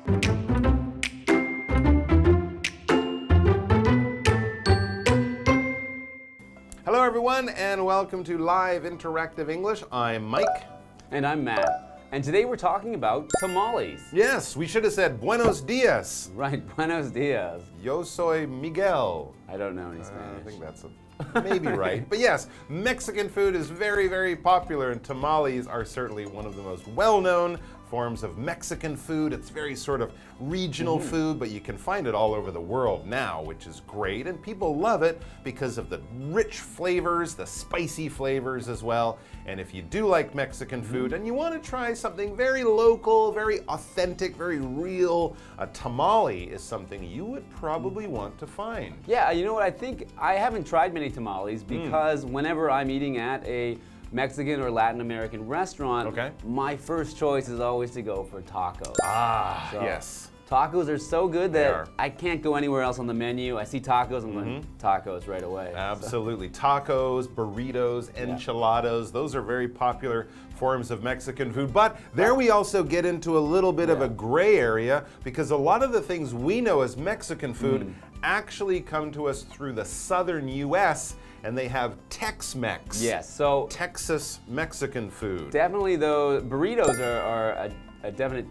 Hello everyone and welcome to Live Interactive English. I'm Mike. And I'm Matt. And today we're talking about tamales. Yes, we should have said buenos dias. Right, buenos dias. Yo soy Miguel. I don't know any Spanish. I think that's maybe right. But yes, Mexican food is very, very popular, and tamales are certainly one of the most well-known forms of Mexican food. It's very sort of regional food, but you can find it all over the world now, which is great. And people love it because of the rich flavors, the spicy flavors as well. And if you do like Mexican food and you want to try something very local, very authentic, very real, a tamale is something you would probably want to find. Yeah, you know what? I think I haven't tried many tamales because whenever I'm eating at a Mexican or Latin American restaurant, my first choice is always to go for tacos. Ah, So, yes. Tacos are so good that I can't go anywhere else on the menu. I see tacos, I'm going tacos right away. Absolutely. Tacos, burritos, enchiladas, those are very popular forms of Mexican food. But there we also get into a little bit of a gray area because a lot of the things we know as Mexican food actually come to us through the southern U.S. and they have Tex-Mex. Yes, so Texas Mexican food. definitely though, burritos are a definite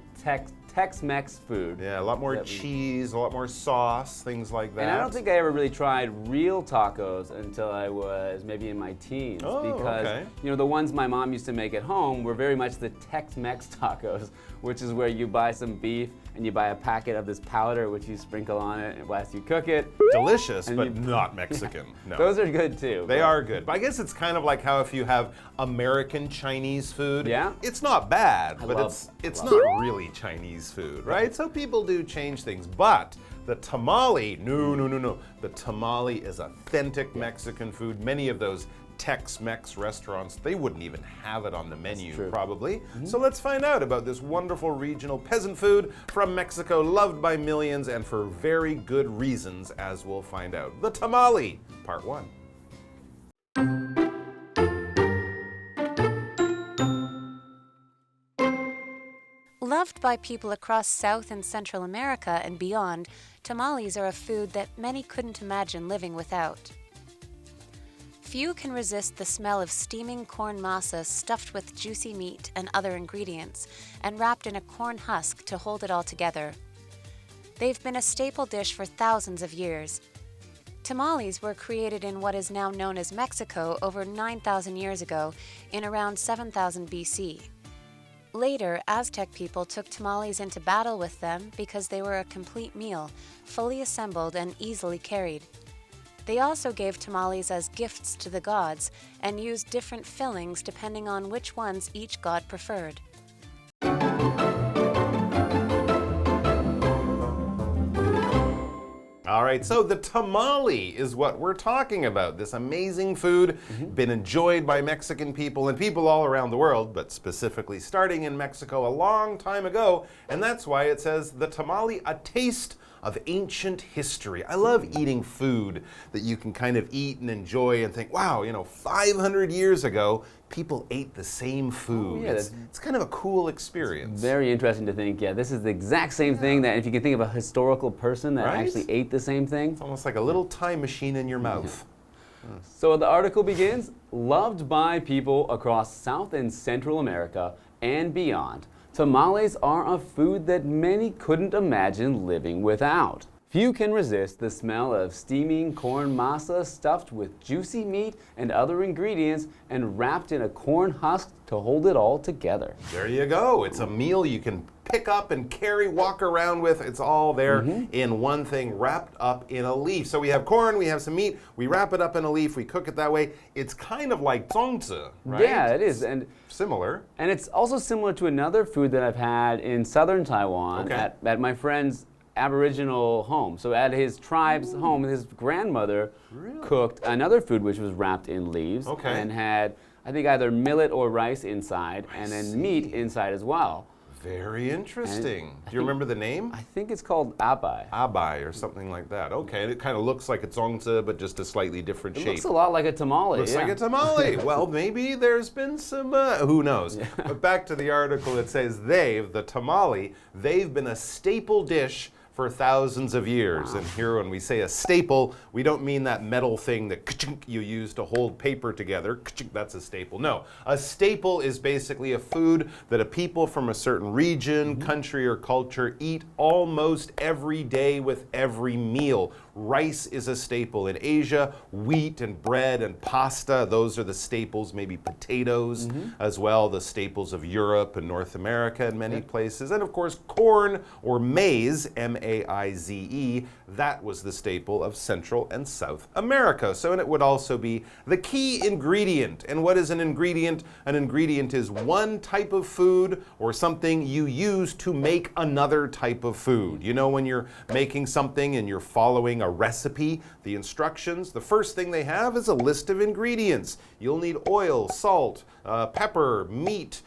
Tex-Mex food. Yeah, a lot more cheese, a lot more sauce, things like that. And I don't think I ever really tried real tacos until I was maybe in my teens because you know, the ones my mom used to make at home were very much the Tex-Mex tacos, which is where you buy some beef and you buy a packet of this powder which you sprinkle on it whilst you cook it. Delicious, but not Mexican. No. Those are good too. They are good. But I guess it's kind of like how if you have American Chinese food, Yeah. it's not bad, but love it's not really Chinese food, right? So people do change things. But the tamale, no. The tamale is authentic Mexican food. Many of those Tex-Mex restaurants, they wouldn't even have it on the menu, probably. So let's find out about this wonderful regional peasant food from Mexico, loved by millions and for very good reasons, as we'll find out. The tamale, part 1. Loved by people across South and Central America and beyond, tamales are a food that many couldn't imagine living without. Few can resist the smell of steaming corn masa stuffed with juicy meat and other ingredients and wrapped in a corn husk to hold it all together. They've been a staple dish for thousands of years. Tamales were created in what is now known as Mexico over 9,000 years ago, in around 7,000 BC. Later, Aztec people took tamales into battle with them because they were a complete meal, fully assembled and easily carried. They also gave tamales as gifts to the gods and used different fillings depending on which ones each god preferred. All right, so the tamale is what we're talking about. This amazing food, been enjoyed by Mexican people and people all around the world, but specifically starting in Mexico a long time ago. And that's why it says the tamale, a taste of ancient history. I love eating food that you can kind of eat and enjoy and think, wow, you know, 500 years ago, people ate the same food. It's kind of a cool experience. Very interesting to think, this is the exact same thing that if you can think of a historical person that actually ate the same thing. It's almost like a little time machine in your mouth. So the article begins, loved by people across South and Central America and beyond. Tamales are a food that many couldn't imagine living without. Few can resist the smell of steaming corn masa stuffed with juicy meat and other ingredients and wrapped in a corn husk to hold it all together. There you go. It's a meal you can pick up and carry, walk around with. It's all there in one thing, wrapped up in a leaf. So we have corn, we have some meat, we wrap it up in a leaf, we cook it that way. It's kind of like zongzi, right? Yeah, it is. And similar. And it's also similar to another food that I've had in southern Taiwan at my friend's Aboriginal home. So at his tribe's home, his grandmother cooked another food which was wrapped in leaves and had, I think, either millet or rice inside and then meat inside as well. Very interesting. Do you remember the name? I think it's called abai. Abai or something like that. Okay, and it kind of looks like a zongzi, but just a slightly different shape. It looks a lot like a tamale. Looks like a tamale. Well, maybe there's been some, who knows. Yeah. But back to the article, it says the tamale, they've been a staple dish for thousands of years. Wow. And here when we say a staple, we don't mean that metal thing that you use to hold paper together. That's a staple. No, a staple is basically a food that a people from a certain region, country, or culture eat almost every day with every meal. Rice is a staple in Asia. Wheat and bread and pasta, those are the staples. Maybe potatoes as well, the staples of Europe and North America in many places. And of course, corn or maize, M-A-I-Z-E, that was the staple of Central and South America. So, and it would also be the key ingredient. And what is an ingredient? An ingredient is one type of food or something you use to make another type of food. You know, when you're making something and you're following a recipe, the instructions, the first thing they have is a list of ingredients. You'll need oil, salt, pepper, meat,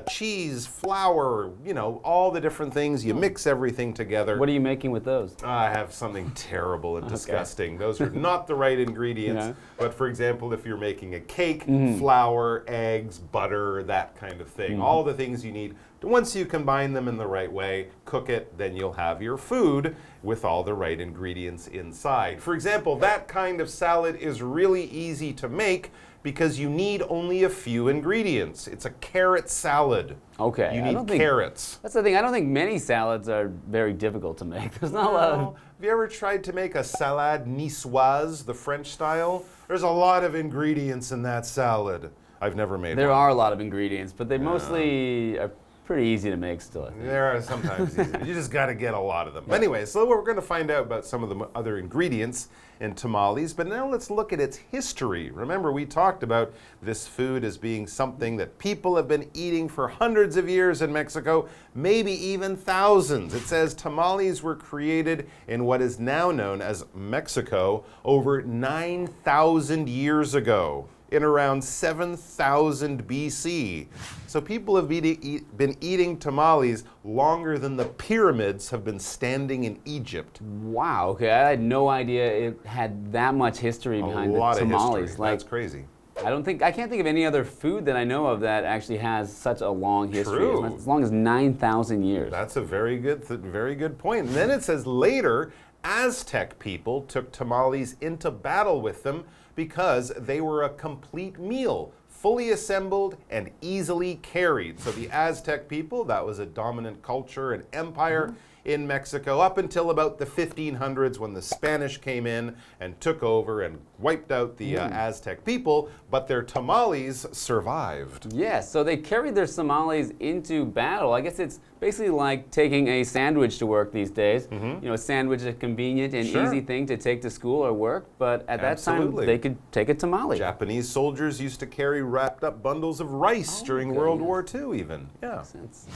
cheese, flour, you know, all the different things. You mix everything together. What are you making with those? I have something terrible and disgusting. Those are not the right ingredients. Yeah. But for example, if you're making a cake, flour, eggs, butter, that kind of thing, all the things you need. Once you combine them in the right way, cook it, then you'll have your food with all the right ingredients inside. For example, that kind of salad is really easy to make because you need only a few ingredients. It's a carrot salad. Okay. You need carrots. That's the thing. I don't think many salads are very difficult to make. There's not a lot of... Have you ever tried to make a salade niçoise, the French style? There's a lot of ingredients in that salad. I've never made one. There are a lot of ingredients, but they mostly are pretty easy to make still, I think. There are sometimes easy. You just got to get a lot of them. Yeah. Anyway, so we're going to find out about some of the other ingredients in tamales, but now let's look at its history. Remember, we talked about this food as being something that people have been eating for hundreds of years in Mexico, maybe even thousands. It says tamales were created in what is now known as Mexico over 9,000 years ago, in around 7,000 BC. So people have been eating tamales longer than the pyramids have been standing in Egypt. Wow, okay, I had no idea it had that much history behind the tamales. A lot of history. That's crazy. I can't think of any other food that I know of that actually has such a long history. True. As long as 9,000 years. That's a very good point. And then it says later, Aztec people took tamales into battle with them because they were a complete meal, fully assembled and easily carried. So the Aztec people, that was a dominant culture and empire in Mexico up until about the 1500s when the Spanish came in and took over and wiped out the Aztec people, but their tamales survived. Yes, so they carried their tamales into battle. I guess it's basically like taking a sandwich to work these days. You know, a sandwich is a convenient and easy thing to take to school or work, but at that time they could take a tamale. Japanese soldiers used to carry wrapped up bundles of rice during World War II even. Yeah. Makes sense.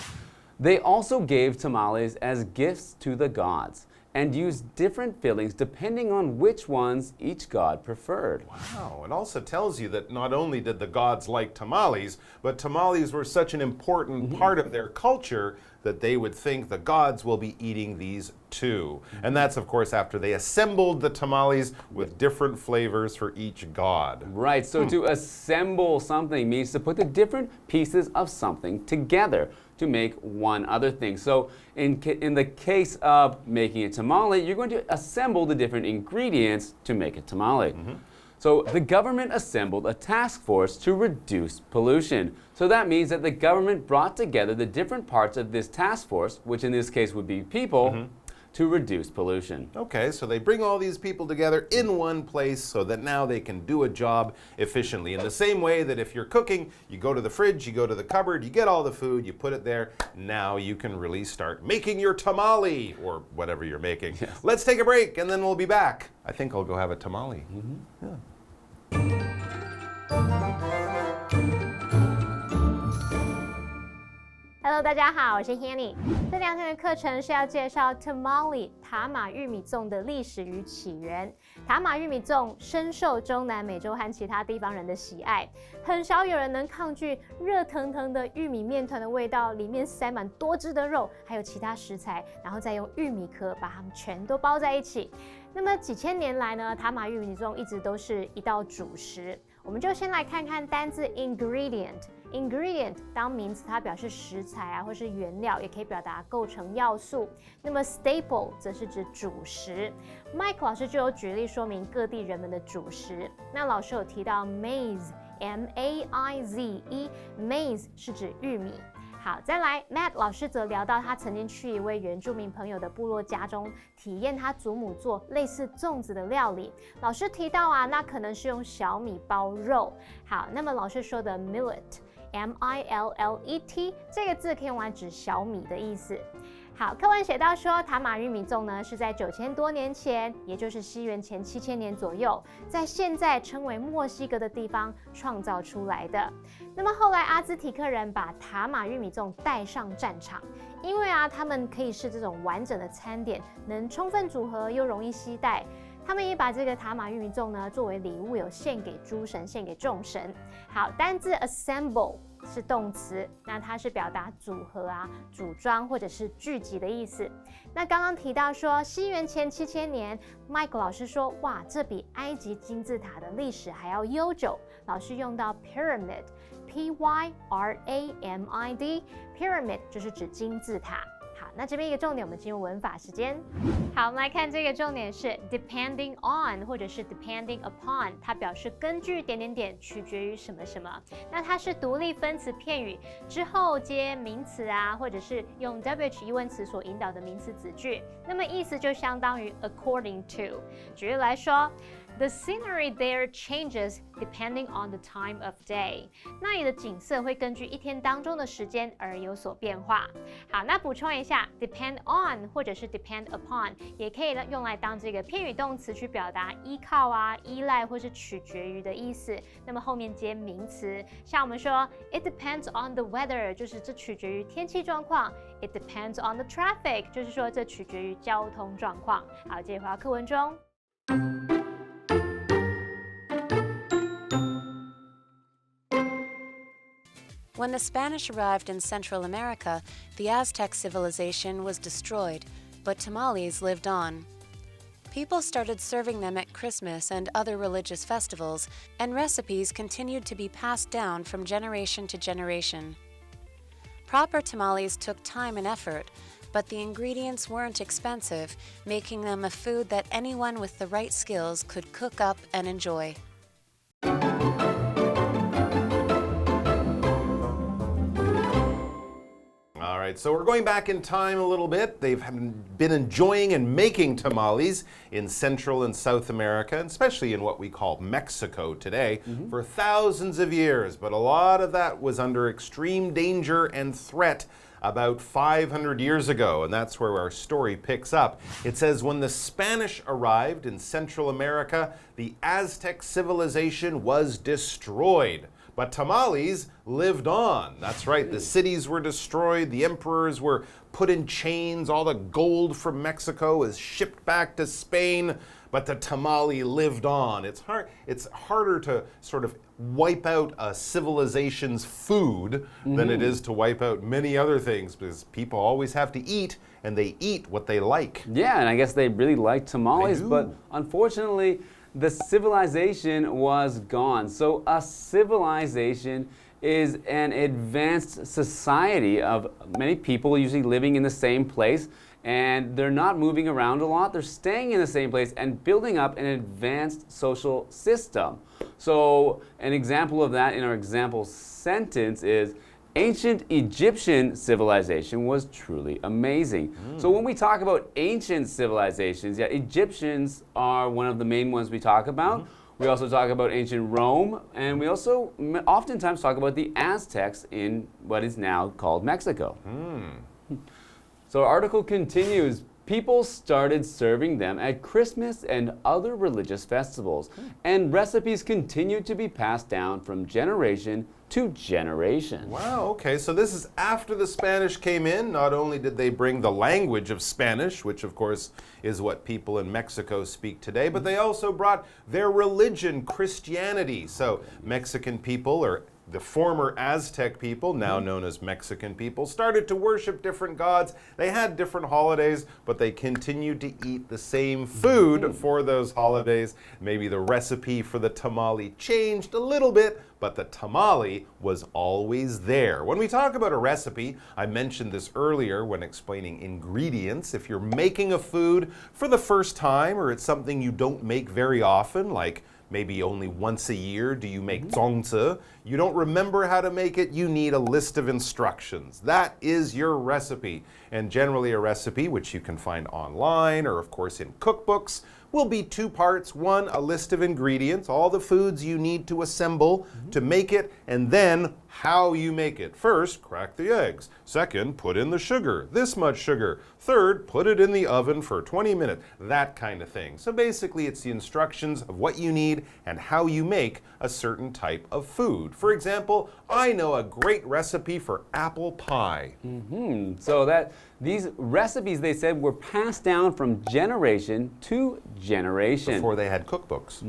They also gave tamales as gifts to the gods and used different fillings depending on which ones each god preferred. Wow, it also tells you that not only did the gods like tamales, but tamales were such an important part of their culture that they would think the gods will be eating these too. And that's, of course, after they assembled the tamales with different flavors for each god. Right, so to assemble something means to put the different pieces of something together to make one other thing. So in the case of making a tamale, you're going to assemble the different ingredients to make a tamale. So the government assembled a task force to reduce pollution. So that means that the government brought together the different parts of this task force, which in this case would be people, to reduce pollution. Okay, so they bring all these people together in one place so that now they can do a job efficiently. In the same way that if you're cooking, you go to the fridge, you go to the cupboard, you get all the food, you put it there. Now you can really start making your tamale or whatever you're making. Yes. Let's take a break and then we'll be back. I think I'll go have a tamale. Yeah. Hello， 大家好，我是 Hanny。这2天的课程是要介绍 Tamale 塔玛玉米粽的历史与起源。塔玛玉米粽深受中南美洲和其他地方人的喜爱，很少有人能抗拒热腾腾的玉米面团的味道，里面塞满多汁的肉，还有其他食材，然后再用玉米壳把它们全都包在一起。那么几千年来呢，塔玛玉米粽一直都是一道主食。我们就先来看看单字 ingredient。ingredient 当名词，它表示食材啊，或是原料，也可以表达构成要素。那么 staple 则是指主食。Mike 老师就有举例说明各地人们的主食。那老师有提到 maize，M-A-I-Z-E，maize 是指玉米。好，再来 Matt 老师则聊到他曾经去一位原住民朋友的部落家中体验他祖母做类似粽子的料理。老师提到啊，那可能是用小米包肉。好，那么老师说的 millet。M-I-L-L-E-T 这个字可以用来指小米的意思。好，课文写到说，塔玛玉米粽呢是在9000多年前，也就是西元前7000年左右，在现在称为墨西哥的地方创造出来的。那么后来阿兹提克人把塔玛玉米粽带上战场，因为啊，他们可以是这种完整的餐点，能充分组合又容易携带。他们也把这个塔玛玉米粽呢作为礼物，有献给诸神，献给众神。好，单字 assemble 是动词，那它是表达组合啊、组装或者是聚集的意思。那刚刚提到说，西元前7000年 ，Mike 老师说，哇，这比埃及金字塔的历史还要悠久。老师用到 pyramid，P-Y-R-A-M-I-D，pyramid 就是指金字塔。好，那这边一个重点，我们进入文法时间。好，我们来看这个重点是 depending on 或者是 depending upon， 它表示根据点点点，取决于什么什么。那它是独立分词片语之后接名词啊，或者是用 WH 疑问词所引导的名词子句。那么意思就相当于 according to。举例来说。The scenery there changes depending on the time of day。那里的景色会根据一天当中的时间而有所变化。好，那补充一下 ，depend on 或者是 depend upon 也可以用来当这个片语动词去表达依靠啊、依赖或是取决于的意思。那么后面接名词，像我们说 It depends on the weather， 就是这取决于天气状况。It depends on the traffic， 就是说这取决于交通状况。好，接着回到课文中。When the Spanish arrived in Central America, the Aztec civilization was destroyed, but tamales lived on. People started serving them at Christmas and other religious festivals, and recipes continued to be passed down from generation to generation. Proper tamales took time and effort, but the ingredients weren't expensive, making them a food that anyone with the right skills could cook up and enjoy. All right, so we're going back in time a little bit. They've been enjoying and making tamales in Central and South America, and especially in what we call Mexico today, for thousands of years. But a lot of that was under extreme danger and threat about 500 years ago, and that's where our story picks up. It says, when the Spanish arrived in Central America, the Aztec civilization was destroyed. But tamales lived on. That's right, the cities were destroyed, the emperors were put in chains, all the gold from Mexico is shipped back to Spain, but the tamale lived on. It's harder to sort of wipe out a civilization's food than it is to wipe out many other things, because people always have to eat, and they eat what they like. Yeah, and I guess they really like tamales, but unfortunately, the civilization was gone. So a civilization is an advanced society of many people usually living in the same place, and they're not moving around a lot. They're staying in the same place and building up an advanced social system. So an example of that in our example sentence is, ancient Egyptian civilization was truly amazing. So when we talk about ancient civilizations, yeah, Egyptians are one of the main ones we talk about. We also talk about ancient Rome, and we also oftentimes talk about the Aztecs in what is now called Mexico. So our article continues. People started serving them at Christmas and other religious festivals, and recipes continued to be passed down from generation to generation. Wow, okay, so this is after the Spanish came in. Not only did they bring the language of Spanish, which of course is what people in Mexico speak today, but they also brought their religion, Christianity. So Mexican people, or the former Aztec people, now known as Mexican people, started to worship different gods. They had different holidays, but they continued to eat the same food for those holidays. Maybe the recipe for the tamale changed a little bit, but the tamale was always there. When we talk about a recipe, I mentioned this earlier when explaining ingredients. If you're making a food for the first time, or it's something you don't make very often, like maybe only once a year do you make zongzi, you don't remember how to make it, you need a list of instructions. That is your recipe. And generally a recipe, which you can find online or of course in cookbooks, will be two parts. One, a list of ingredients, all the foods you need to assemble to make it, and then how you make it. First, crack the eggs. Second, put in the sugar, this much sugar. Third, put it in the oven for 20 minutes, that kind of thing. So basically, it's the instructions of what you need and how you make a certain type of food. For example, I know a great recipe for apple pie. So that these recipes, they said, were passed down from generation to generation. Before they had cookbooks.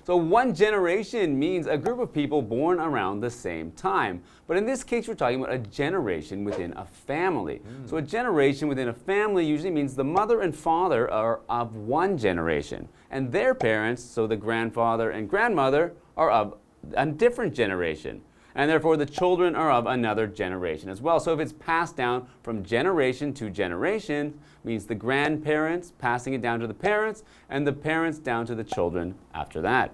So one generation means a group of people born around the same time. But in this case, we're talking about a generation within a family. So a generation within a family usually means the mother and father are of one generation, and their parents, so the grandfather and grandmother, are of a different generation. And therefore, the children are of another generation as well. So if it's passed down from generation to generation, means the grandparents passing it down to the parents, and the parents down to the children after that.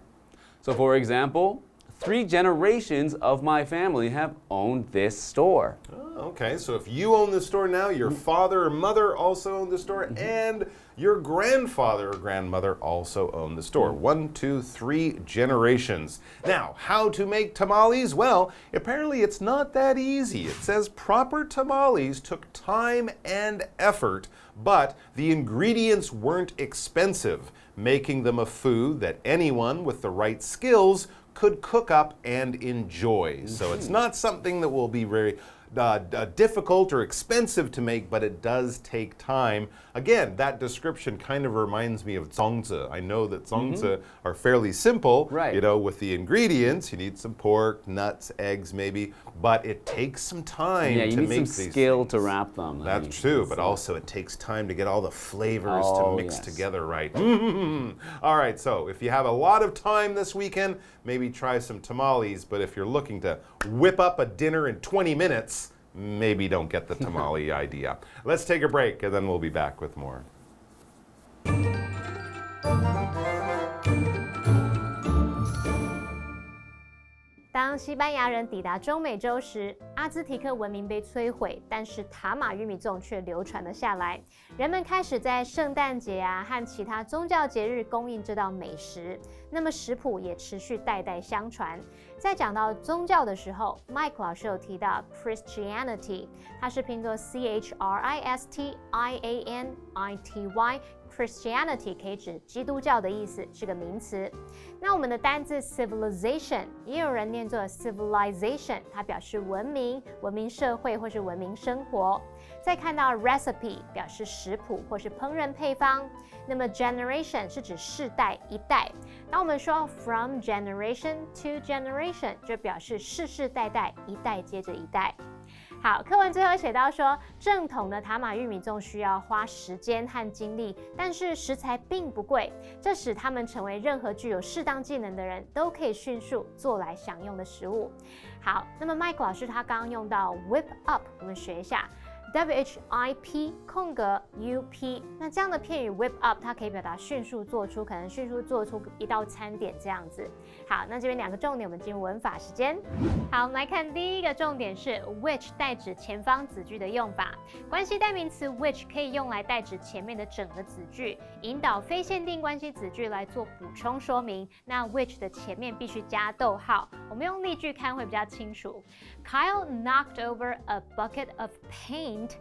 So for example, 3 generations of my family have owned this store. Oh, okay, so if you own the store now, your father or mother also owned the store, and your grandfather or grandmother also owned the store. 1, 2, 3 generations. Now, how to make tamales? Well, apparently it's not that easy. It says proper tamales took time and effort, but the ingredients weren't expensive, making them a food that anyone with the right skills could cook up and enjoy. So it's not something that will be very difficult or expensive to make, but it does take time. Again, that description kind of reminds me of zongzi. I know that zongzi are fairly simple, right? You know, with the ingredients. You need some pork, nuts, eggs, maybe, but it takes some time to make these. Yeah, you need some skill to wrap them. That's true, but also it takes time to get all the flavors to mix together right. All right, so if you have a lot of time this weekend, maybe try some tamales, but if you're looking to whip up a dinner in 20 minutes, maybe don't get the tamale idea. Let's take a break and then we'll be back with more. 当西班牙人抵达中美洲时，阿兹提克文明被摧毁，但是塔玛玉米粽却流传了下来。人们开始在圣诞节和其他宗教节日供应这道美食，那么食谱也持续代代相传。在讲到宗教的时候 ，Mike 老师有提到 Christianity， 它是拼作 CHRISTIANITY。Christianity 可以指基督教的意思，是个名词。那我们的单字 civilization 也有人念作 civilization， 它表示文明、文明社会或是文明生活。再看到 recipe 表示食谱或是烹饪配方。那么 generation 是指世代一代。当我们说 from generation to generation， 就表示世世代代一代接着一代。好，课文最后写到说，正统的塔玛玉米粽需要花时间和精力，但是食材并不贵，这使它们成为任何具有适当技能的人都可以迅速做来享用的食物。好，那么 Mike 老师他刚刚用到 whip up， 我们学一下。WHIP 空格 UP， 那这样的片语 whip up 它可以表达迅速做出，可能迅速做出一道餐点这样子。好，那这边2个重点，我们进入文法时间。好，我们来看第一个重点是 which 代指前方子句的用法。关系代名词 which 可以用来代指前面的整个子句，引导非限定关系子句来做补充说明。那 which 的前面必须加逗号，我们用例句看会比较清楚。Kyle knocked over a bucket of paint,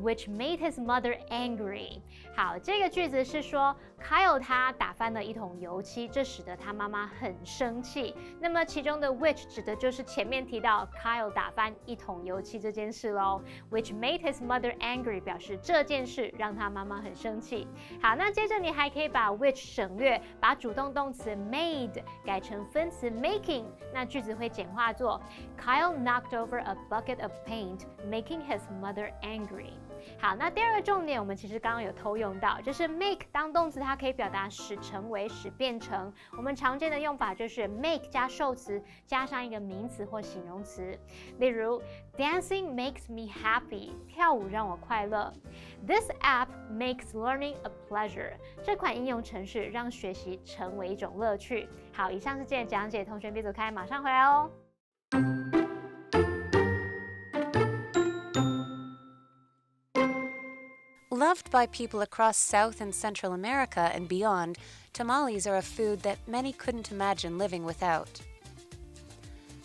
which made his mother angry. 好，这个句子是说 Kyle 他打翻了一桶油漆，这使得他妈妈很生气。那么其中的 which 指的就是前面提到 Kyle 打翻一桶油漆这件事咯。Which made his mother angry 表示这件事让他妈妈很生气。好，那接着你还可以把 which 省略，把主动动词 made 改成分词 making， 那句子会简化作 Kyle knocked over a bucket of paint, making his mother angry. 好，那第二个重点我们其实刚刚有偷用到，就是 make 当动词它可以表达使成为、使变成。我们常见的用法就是 make 加受词加上一个名词或形容词。例如 Dancing makes me happy， 跳舞让我快乐。This app makes learning a pleasure， 这款应用程式让学习成为一种乐趣。好，以上是今天的讲解，同学别走开，马上回来哦。Loved by people across South and Central America and beyond, tamales are a food that many couldn't imagine living without.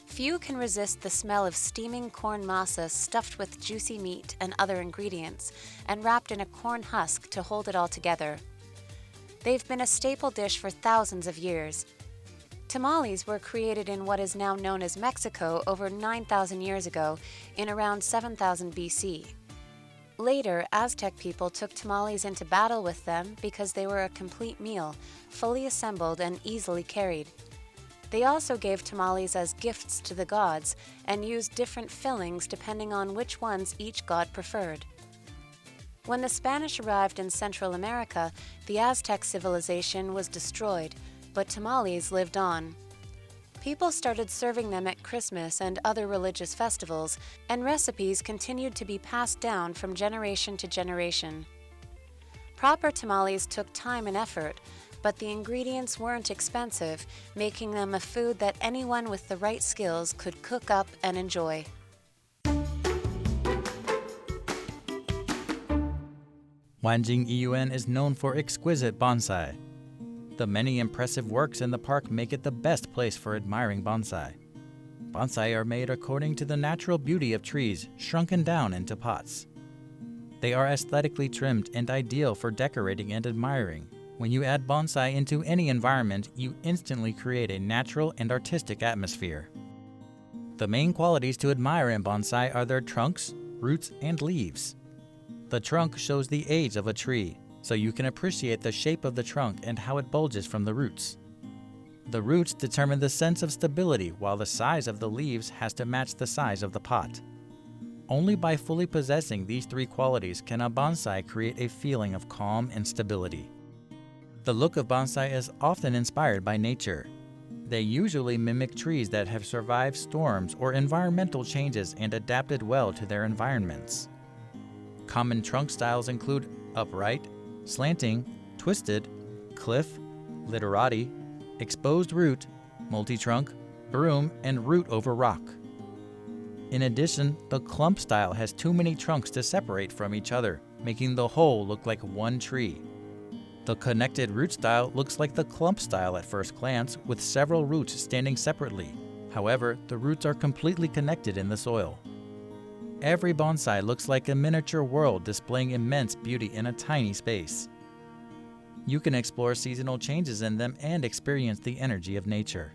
Few can resist the smell of steaming corn masa stuffed with juicy meat and other ingredients and wrapped in a corn husk to hold it all together. They've been a staple dish for thousands of years. Tamales were created in what is now known as Mexico over 9,000 years ago, in around 7,000 BC. Later, Aztec people took tamales into battle with them because they were a complete meal, fully assembled and easily carried. They also gave tamales as gifts to the gods and used different fillings depending on which ones each god preferred. When the Spanish arrived in Central America, the Aztec civilization was destroyed, but tamales lived on. People started serving them at Christmas and other religious festivals, and recipes continued to be passed down from generation to generation. Proper tamales took time and effort, but the ingredients weren't expensive, making them a food that anyone with the right skills could cook up and enjoy. Wanjing Art Garden is known for exquisite bonsai. The many impressive works in the park make it the best place for admiring bonsai. Bonsai are made according to the natural beauty of trees, shrunken down into pots. They are aesthetically trimmed and ideal for decorating and admiring. When you add bonsai into any environment, you instantly create a natural and artistic atmosphere. The main qualities to admire in bonsai are their trunks, roots, and leaves. The trunk shows the age of a tree, so you can appreciate the shape of the trunk and how it bulges from the roots. The roots determine the sense of stability, while the size of the leaves has to match the size of the pot. Only by fully possessing these three qualities can a bonsai create a feeling of calm and stability. The look of bonsai is often inspired by nature. They usually mimic trees that have survived storms or environmental changes and adapted well to their environments. Common trunk styles include upright, slanting, twisted, cliff, literati, exposed root, multi-trunk, broom, and root over rock. In addition, the clump style has too many trunks to separate from each other, making the whole look like one tree. The connected root style looks like the clump style at first glance, with several roots standing separately. However, the roots are completely connected in the soil. Every bonsai looks like a miniature world displaying immense beauty in a tiny space. You can explore seasonal changes in them and experience the energy of nature.